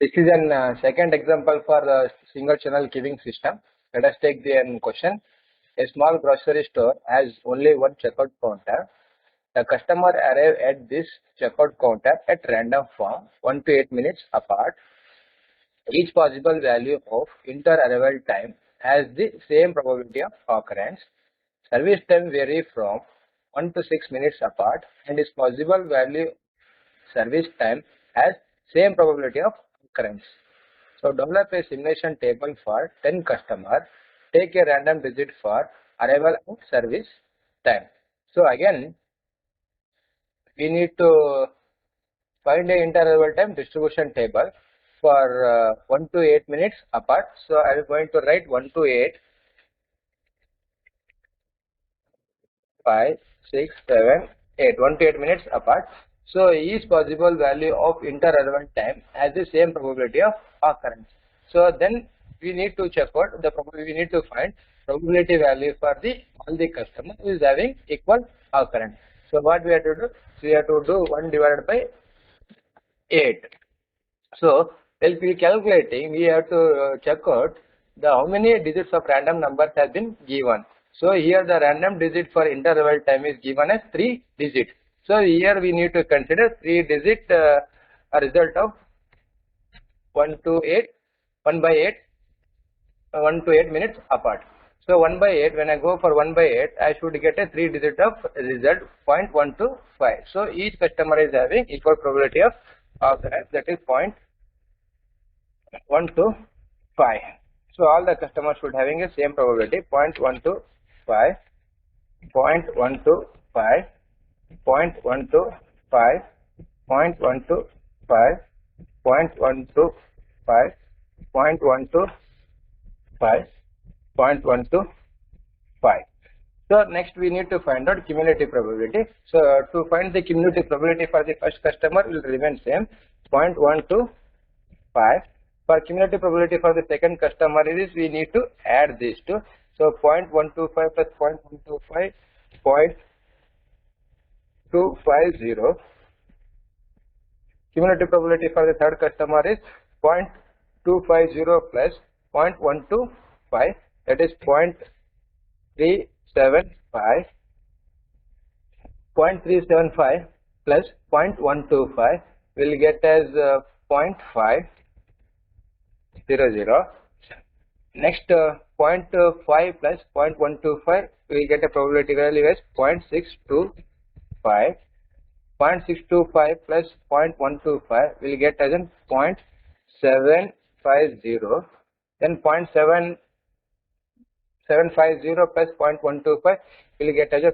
This is an second example for the single channel queuing system. Let us take the question. A small grocery store has only one checkout counter. The customer arrive at this checkout counter at random form 1 to 8 minutes apart. Each possible value of inter-arrival time has the same probability of occurrence. Service time vary from 1 to 6 minutes apart and its possible value service time has same probability of occurrence. So develop a simulation table for 10 customers. Take a random digit for arrival and service time. So again, we need to find a interval time distribution table for 1 to 8 minutes apart. So I am going to write 1 to 8, 5, 6, 7, 8, 1 to 8 minutes apart. So each possible value of interval time has the same probability of occurrence. So then we need to check out the probability. We need to find probability value for the all the customer who is having equal occurrence. So what we have to do? We have to do 1 divided by 8. So while we calculating, we have to check out the how many digits of random numbers has been given. So here the random digit for interval time is given as 3 digits. So here we need to consider 3 digit a result of 1 to 8, 1 by 8, 1 to 8 minutes apart. So 1 by 8, when I go for 1 by 8, I should get a 3 digit of result 0.125. So each customer is having equal probability of occurrence, that is 0.125. So all the customers should having a same probability 0.125, 0.125, 0.125, 0.125, 0.125, 0.125, 0.125. So next we need to find out cumulative probability. So to find the cumulative probability for the first customer will remain same 0.125. For cumulative probability for the second customer is we need to add these two. So 0.125 plus 0.125, 0.250. Cumulative probability for the third customer is 0.250 plus 0.125, that is 0.375. 0.375 plus 0.125 will get as 0.500. Next 0.5 plus 0.125 we get a probability value as 0.625. 0.625 plus 0.125 will get as in 0.750. Then 0.750 plus 0.125 will get as a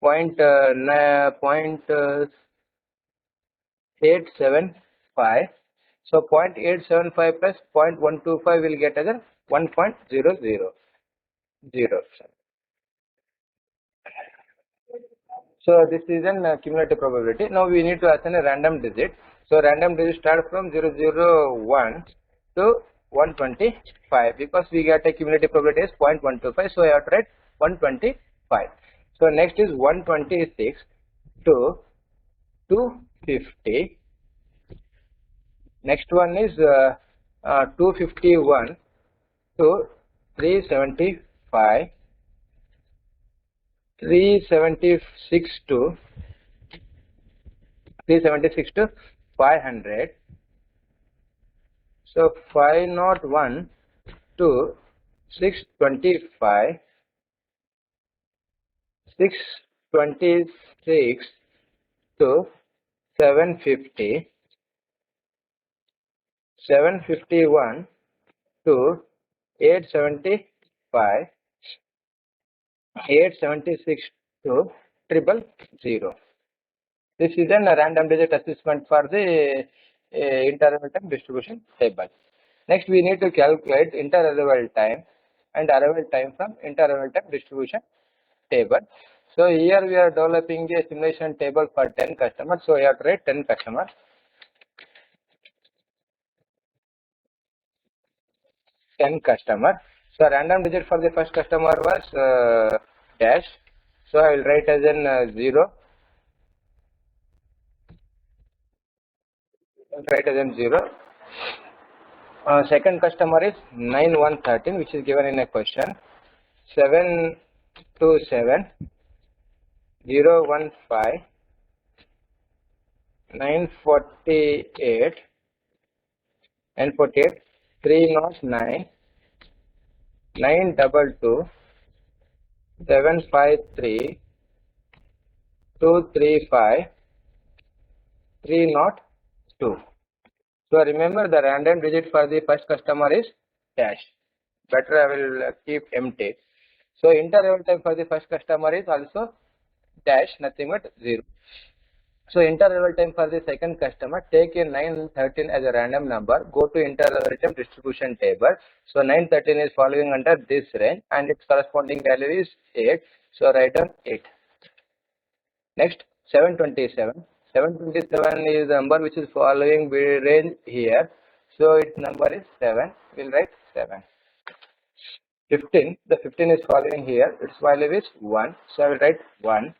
0.875. So 0.875 plus 0.125 will get as a 1.000. So this is an cumulative probability. Now we need to assign a random digit. So random digit start from 001 to 125 because we get a cumulative probability is 0.125. So I have to write 125. So next is 126 to 250. Next one is 251 to 375. 376 to 500. So 501 to 625. 626 to 750. 751 to 875. 876 to 000. This is a random digit assessment for the interval time distribution table. Next we need to calculate interval time and arrival time from inter-arrival time distribution table. So here we are developing a simulation table for 10 customers. So you have to write 10 customers. 10 customers. So random digit for the first customer was dash. So I will write as in 0. Write as in 0. Second customer is 9113, which is given in a question. 727 015 948 948 309 922 753 235 302. So remember the random digit for the first customer is dash. Better I will keep empty. So interval time for the first customer is also dash, nothing but 0. So interval time for the second customer, take in 913 as a random number, go to interval time distribution table. So 913 is following under this range and its corresponding value is 8. So write down 8. Next 727. 727 is the number which is following range here. So its number is 7. We'll write 7. 15. The 15 is following here. Its value is 1. So I will write 1.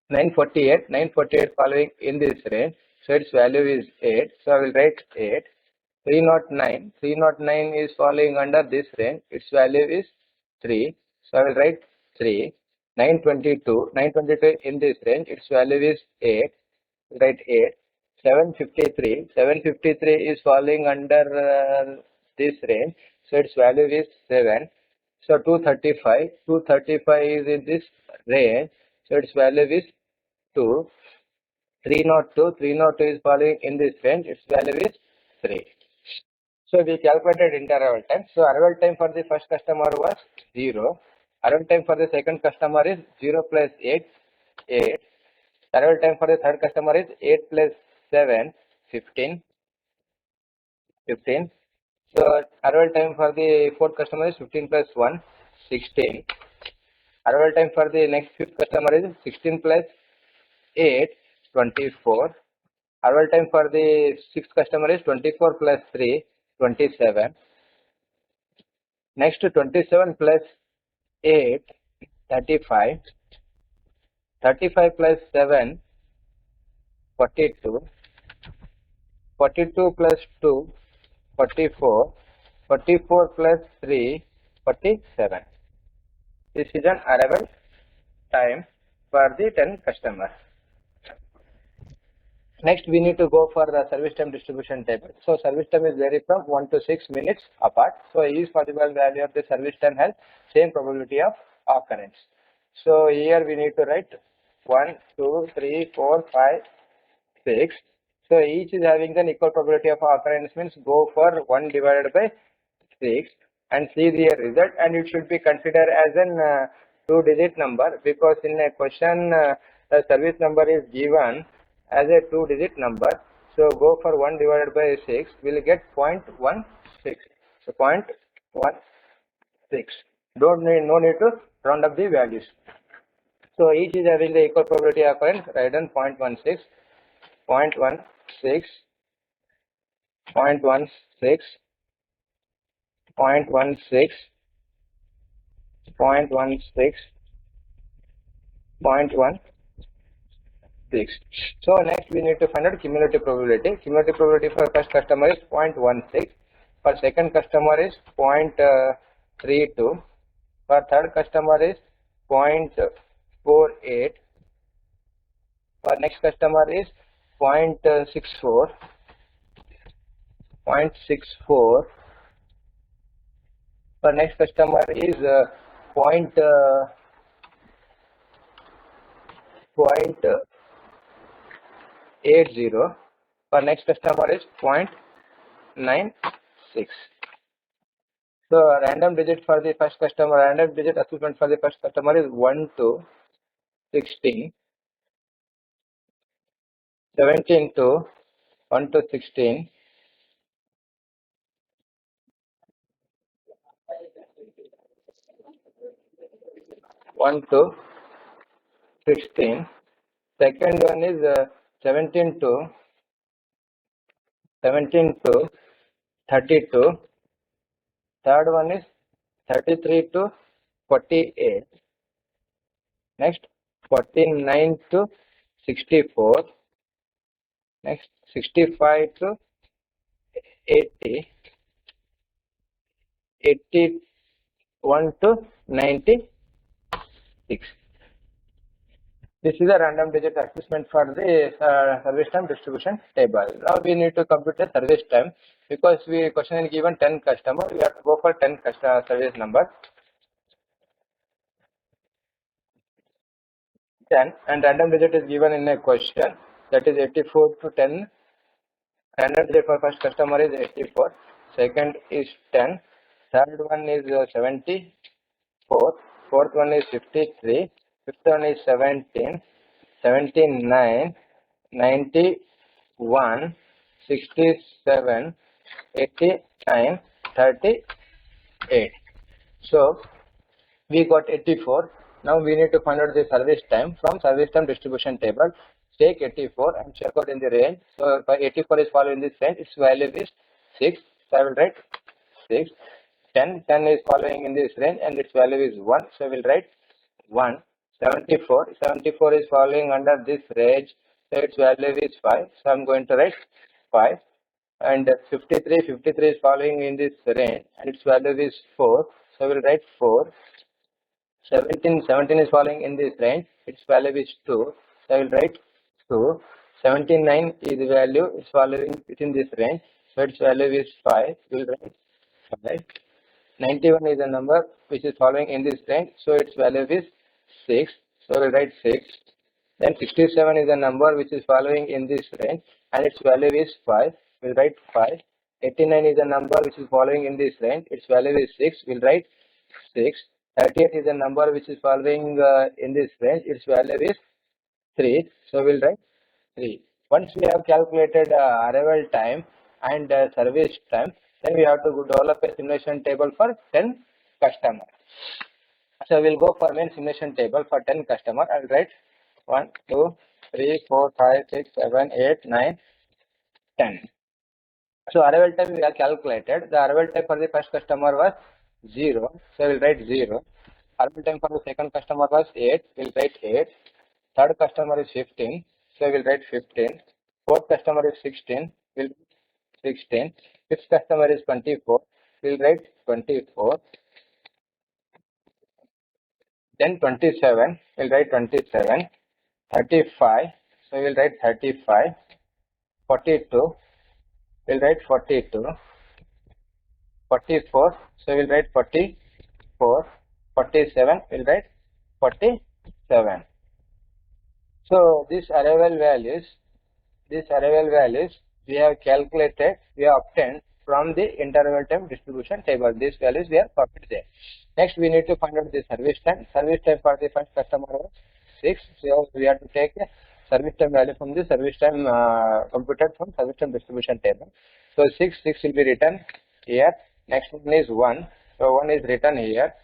948. 948 following in this range. So its value is 8. So I will write 8. 309. 309 is following under this range. Its value is 3. So I will write 3. 922. 922 in this range. Its value is 8. Write 8. 753. 753 is falling under this range. So its value is 7. So 235. 235 is in this range. So its value is 2. 302. 302 is falling in this range. Its value is 3. So we calculated interval time. So arrival time for the first customer was 0. Arrival time for the second customer is 0 plus 8, 8. Arrival time for the third customer is 8 plus 7, 15, 15. So arrival time for the fourth customer is 15 plus 1, 16. Arrival time for the next fifth customer is 16 plus 8, 24. Arrival time for the sixth customer is 24 plus 3, 27. Next 27 plus 8, 35. 35 plus 7, 42. 42 plus 2, 44. 44 plus 3, 47. This is an arrival time for the 10 customers. Next, we need to go for the service time distribution table. So, service time is vary from 1 to 6 minutes apart. So, each possible value of the service time has same probability of occurrence. So, here we need to write 1, 2, 3, 4, 5, 6. So, each is having an equal probability of occurrence means go for 1 divided by 6 and see the result, and it should be considered as an 2-digit number because in a question the service number is given as a 2-digit number. So go for 1 divided by 6, we'll get 0.16. So 0.16. No need to round up the values. So each is having the equal probability of occurrence. Write down 0.16, 0.16, 0.16, 0.16, 0.16, 0.16. So next we need to find out cumulative probability. Cumulative probability for first customer is 0.16. For second customer is 0.32. For third customer is 0.48. For next customer is 0.64. 0.64. For next customer is 0.80. For next customer is 0.96. So random digit for the first customer, random digit achievement for the first customer is 1 to 16, 17 to 1 to 16, 1 to 16. Second one is 17 to 32. Third one is 33 to 48. Next 49 to 64. Next 65 to 80. 81 to 96. This is a random digit assessment for the service time distribution table. Now we need to compute the service time because we question is given 10 customer. We have to go for 10 customer service number 10 and random digit is given in a question, that is 84 to 10. Random digit for first customer is 84. Second is 10. Third one is 74. Fourth one is 53. Fifth one is 17. 79. 91, 67, 89, 38. So we got 84. Now we need to find out the service time from service time distribution table. Take 84 and check out in the range. So by 84 is following this range, its value is 6. So I will write 6. 10 is following in this range and its value is 1. So I will write 1. 74 is following under this range, so its value is 5. So I am going to write 5. And 53 is following in this range and its value is 4. So I will write 4. 17 is following in this range, its value is 2. So I will write 2. 79 is the value is following within this range, so its value is 5. We will write 5. 91 is a number which is following in this range, so its value is 6. So we'll write 6. Then 67 is a number which is following in this range and its value is 5. We'll write 5. 89 is a number which is following in this range, its value is 6. We'll write 6. 38 is a number which is following in this range, its value is 3. So we'll write 3. Once we have calculated arrival time and service time, then we have to develop a simulation table for 10 customers. So we'll go for main simulation table for 10 customers. I'll write 1, 2, 3, 4, 5, 6, 7, 8, 9, 10. So arrival time we have calculated. The arrival time for the first customer was 0. So we'll write 0. Arrival time for the second customer was 8. We'll write 8. Third customer is 15. So we'll write 15. Fourth customer is 16. We'll 16. Fifth customer is 24. We'll write 24. Then 27. We'll write 27. 35. So we'll write 35. 42. We'll write 42. 44. So we'll write 44. 47. We'll write 47. So these arrival values we have calculated, we have obtained from the interval time distribution table. These values we have copied there. Next we need to find out the service time. Service time for the first customer was 6. So we have to take a service time value from the service time computed from service time distribution table. So 6 will be written here. Next one is 1. So 1 is written here.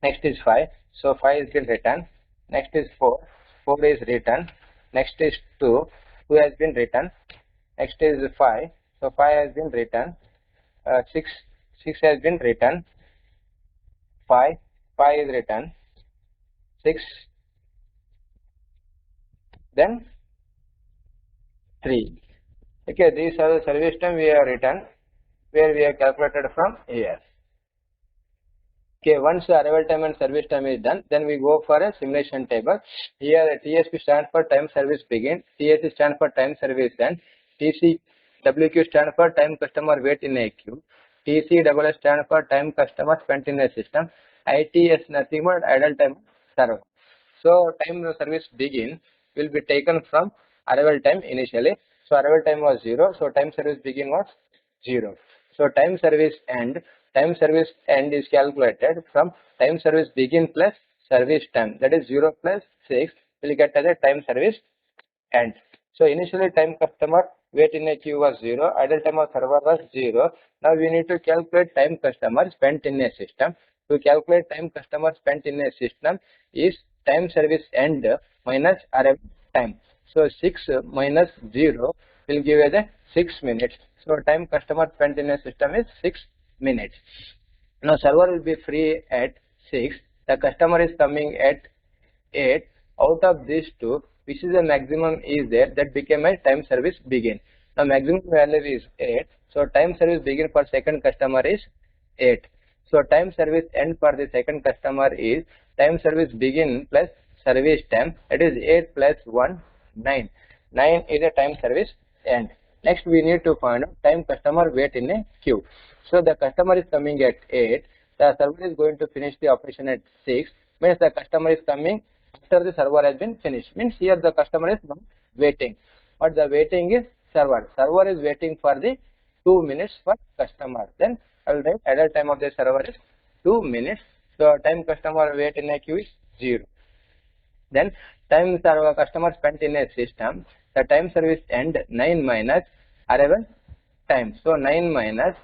Next is 5. So 5 is been written. Next is 4. 4 is written. Next is 2. 2 has been written. Next is 5. So 5 has been written. 6 has been written. 5 is written. 6. Then 3. Okay, these are the service time we have written, where we have calculated from here. Okay, once the arrival time and service time is done, then we go for a simulation table. Here TSP stands for time service begin, TSC stands for time service end, TCWQ stands for time customer wait in a queue, TCSS stands for time customer spent in a system, ITS nothing but idle time server. So time service begin will be taken from arrival time initially. So arrival time was 0, so time service begin was 0. So time service end is calculated from time service begin plus service time, that is 0 plus 6 will get as a time service end. So initially time customer wait in a queue was 0, idle time of server was 0. Now we need to calculate time customer spent in a system. To calculate time customer spent in a system is time service end minus arrival time. So 6 minus 0 will give us a 6 minutes. So time customer spent in a system is 6 minutes. Now server will be free at 6. The customer is coming at 8. Out of these two, which is the maximum is there, that became a time service begin. Now maximum value is 8. So time service begin for second customer is 8. So time service end for the second customer is time service begin plus service time, that is 8 plus 1, 9. 9 is a time service end. Next we need to find out time customer wait in a queue. So the customer is coming at 8. The server is going to finish the operation at 6. Means the customer is coming after the server has been finished. Means here the customer is not waiting. But the waiting is server. Server is waiting for the 2 minutes for customer. Then I will write idle time of the server is 2 minutes. So time customer wait in a queue is 0. Then time server customer spent in a system. The time service end 9 minus arrival time. So 9 minus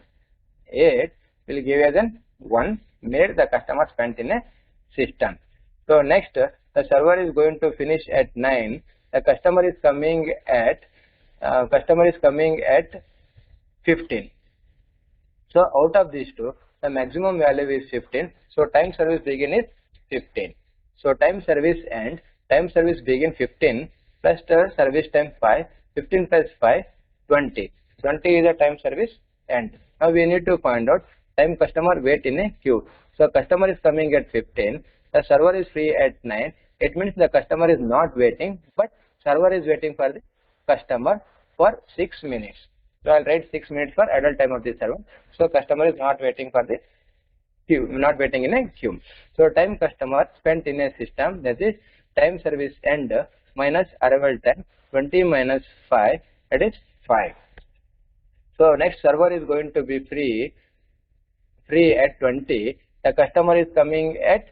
8 will give us an 1 minute the customer spent in a system. So next the server is going to finish at 9. The customer is coming at 15. So out of these two, the maximum value is 15. So time service begin is 15. So time service end, time service begin 15 plus the service time 5. 15 plus 5, 20. 20 is the time service end. Now we need to find out time customer wait in a queue. So customer is coming at 15. The server is free at 9. It means the customer is not waiting, but server is waiting for the customer for 6 minutes. So I'll write 6 minutes for idle time of the server. So customer is not waiting for the queue, not waiting in a queue. So time customer spent in a system, that is time service end minus arrival time, 20 minus 5, that is 5. So next server is going to be free at 20. The customer is coming at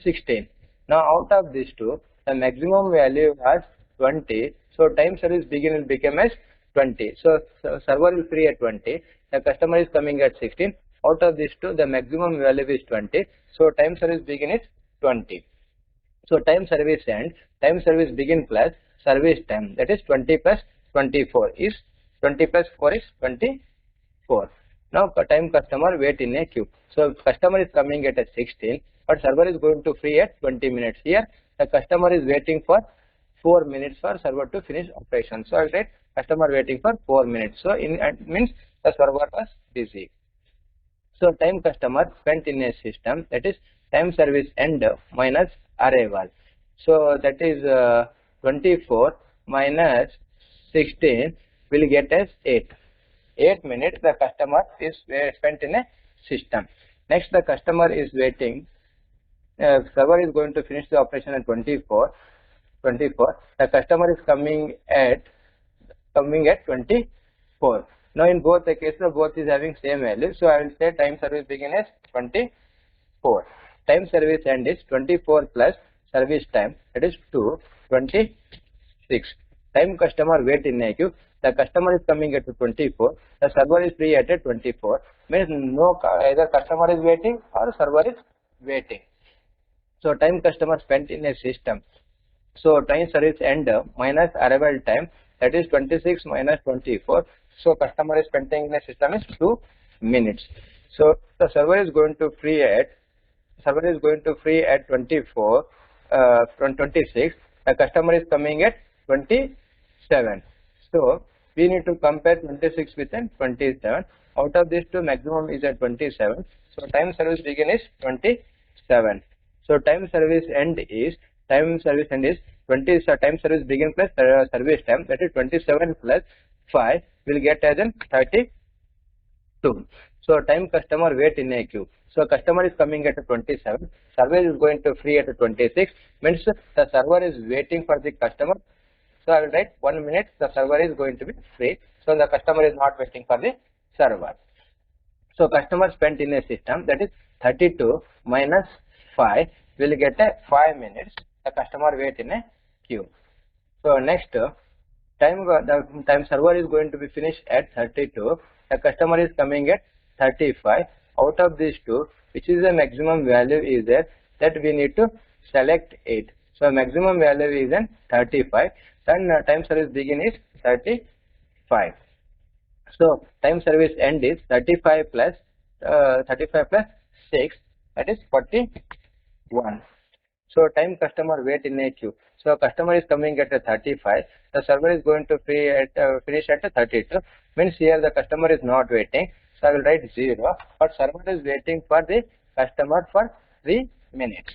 16. Now out of these two, the maximum value was 20. So time service begin will become as 20. So server is free at 20. The customer is coming at 16. Out of these two, the maximum value is 20. So time service begin is 20. So time service end, time service begin plus service time, that is 20 plus 24 is 20 plus 4 is 24. Now time customer wait in a queue. So customer is coming at a 16, but server is going to free at 20 minutes. Here the customer is waiting for 4 minutes for server to finish operation. So I will write customer waiting for 4 minutes. So it means the server was busy. So time customer spent in a system, that is time service end minus arrival. So that is 24 minus 16 will get as 8. 8 minutes the customer is spent in a system. Next the customer is waiting. Server is going to finish the operation at 24. The customer is coming at 24. Now in both the cases, both is having same value. So I will say time service begin as 24. Time service end is 24 plus service time, that is 2, 26. Time customer wait in a queue. The customer is coming at 24. The server is free at 24. Means no, either customer is waiting or server is waiting. So time customer spent in a system. So time service end minus arrival time, that is 26 minus 24. So customer is spending in a system is 2 minutes. So the server is going to free at 24, 26. The customer is coming at 27. So we need to compare 26 with 27. Out of these two, maximum is at 27. So time service begin is 27. So time service end is 20. So time service begin plus service time, that is 27 plus 5 will get as in 32. So time customer wait in a queue. So customer is coming at 27. Server is going to free at 26. Means the server is waiting for the customer. So I will write 1 minute the server is going to be free. So the customer is not waiting for the server. So customer spent in a system, that is 32 minus 5 will get a 5 minutes. The customer wait in a queue. So next time server is going to be finished at 32. The customer is coming at 35. Out of these two, which is the maximum value is there, that we need to select it. So maximum value is in 35, then time service begin is 35. So time service end is 35 plus 6, that is 41. So time customer wait in a queue. So customer is coming at a 35. The server is going to finish at a 32. Means here the customer is not waiting. So I will write 0. But server is waiting for the customer for 3 minutes.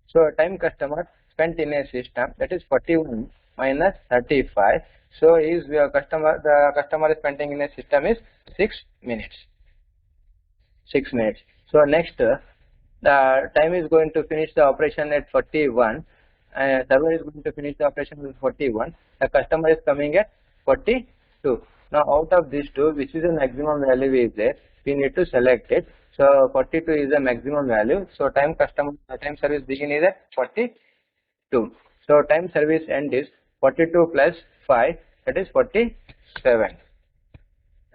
So time customer spent in a system, that is 41 minus 35. So the customer is spending in a system is 6 minutes. 6 minutes. So next, the time is going to finish the operation at 41. Server is going to finish the operation at 41. The customer is coming at 42. Now out of these two, which is the maximum value is there, we need to select it. So 42 is the maximum value. So time service begin is at 42. So time service end is 42 plus 5, that is 47.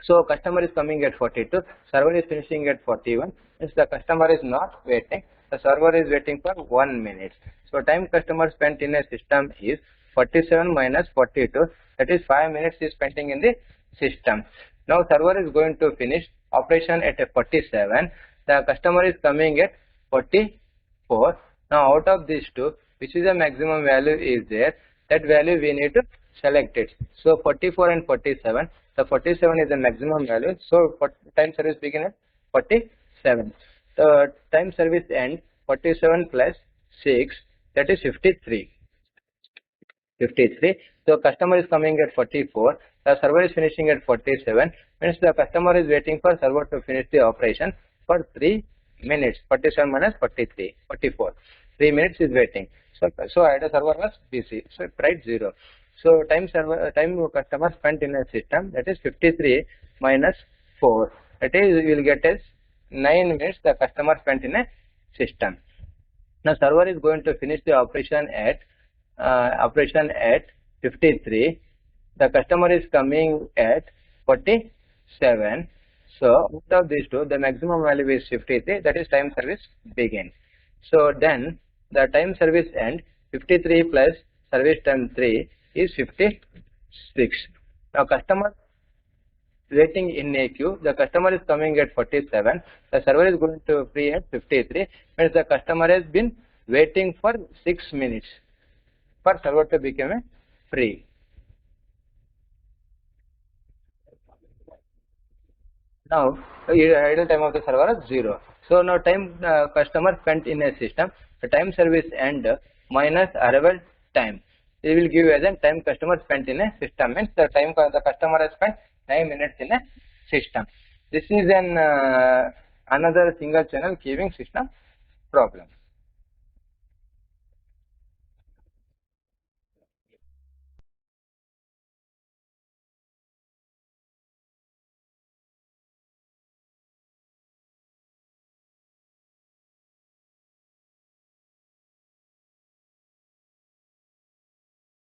So customer is coming at 42, server is finishing at 41. Since the customer is not waiting, the server is waiting for 1 minute. So time customer spent in a system is 47 minus 42, that is 5 minutes is spending in the system. Now server is going to finish operation at a 47. The customer is coming at 44. Now out of these two, which is the maximum value is there, that value we need to select it. So 44 and 47. The 47 is the maximum value. So time service begin at 47. The time service end 47 plus 6, that is 53. 53. So customer is coming at 44. The server is finishing at 47. Means the customer is waiting for server to finish the operation for 3 minutes. 47 minus 43, 44. 3 minutes is waiting. So idle server was busy. So write 0. So time customer spent in a system, that is 53 minus 4. That is, we will get as 9 minutes the customer spent in a system. Now server is going to finish the operation at 53. The customer is coming at 47. So out of these two, the maximum value is 53. That is time service begin. So then the time service end 53 plus service time 3 is 56. Now customer waiting in a queue. The customer is coming at 47. The server is going to free at 53. Means the customer has been waiting for 6 minutes for server to become free. Now idle time of the server is 0. So now time customer spent in a system, the time service end minus arrival time. It will give as a time customer spent in a system. Means the time the customer has spent 9 minutes in a system. This is an another single channel queuing system problem.